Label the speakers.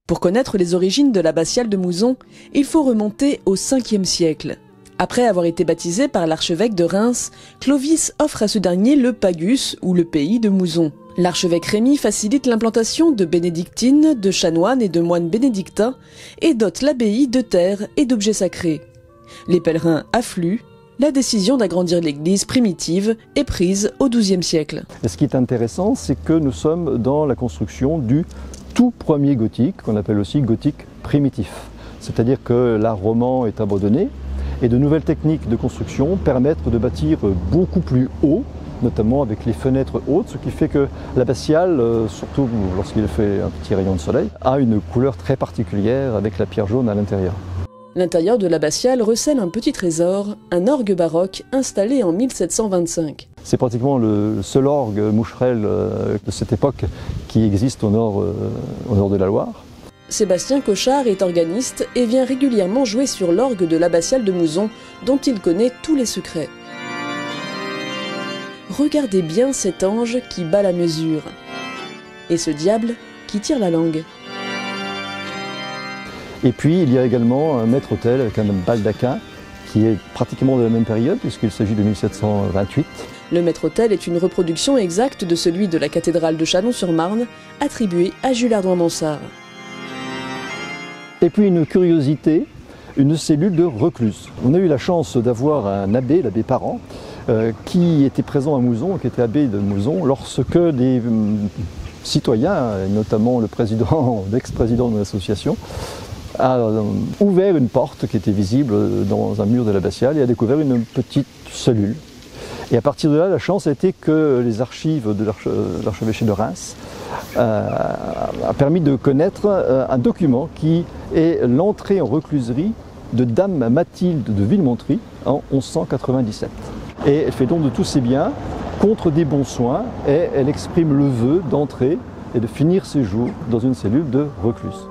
Speaker 1: Pour connaître les origines de l'abbatiale de Mouzon, il faut remonter au 5e siècle. Après avoir été baptisé par l'archevêque de Reims, Clovis offre à ce dernier le pagus, ou le pays de Mouzon. L'archevêque Rémy facilite l'implantation de bénédictines, de chanoines et de moines bénédictins, et dote l'abbaye de terres et d'objets sacrés. Les pèlerins affluent. La décision d'agrandir l'église primitive est prise au XIIe siècle.
Speaker 2: Et ce qui est intéressant, c'est que nous sommes dans la construction du tout premier gothique, qu'on appelle aussi gothique primitif. C'est-à-dire que l'art roman est abandonné et de nouvelles techniques de construction permettent de bâtir beaucoup plus haut, notamment avec les fenêtres hautes, ce qui fait que l'abbatiale, surtout lorsqu'il fait un petit rayon de soleil, a une couleur très particulière avec la pierre jaune à l'intérieur.
Speaker 1: L'intérieur de l'abbatiale recèle un petit trésor, un orgue baroque installé en 1725.
Speaker 2: C'est pratiquement le seul orgue moucherel de cette époque qui existe au nord de la Loire.
Speaker 1: Sébastien Cochard est organiste et vient régulièrement jouer sur l'orgue de l'abbatiale de Mouzon, dont il connaît tous les secrets. Regardez bien cet ange qui bat la mesure, et ce diable qui tire la langue.
Speaker 2: Et puis il y a également un maître-autel avec un baldaquin qui est pratiquement de la même période puisqu'il s'agit de 1728.
Speaker 1: Le maître-autel est une reproduction exacte de celui de la cathédrale de Chalon-sur-Marne, attribué à Jules Hardouin-Mansart.
Speaker 2: Et puis une curiosité, une cellule de recluse. On a eu la chance d'avoir un abbé, l'abbé Parent, qui était présent à Mouzon, qui était abbé de Mouzon, lorsque des citoyens, notamment le président, l'ex-président de l'association, a ouvert une porte qui était visible dans un mur de l'abbatiale et a découvert une petite cellule. Et à partir de là, la chance a été que les archives de l'archevêché de Reims a permis de connaître un document qui est l'entrée en recluserie de Dame Mathilde de Villemontry en 1197. Et elle fait don de tous ses biens contre des bons soins et elle exprime le vœu d'entrer et de finir ses jours dans une cellule de recluse.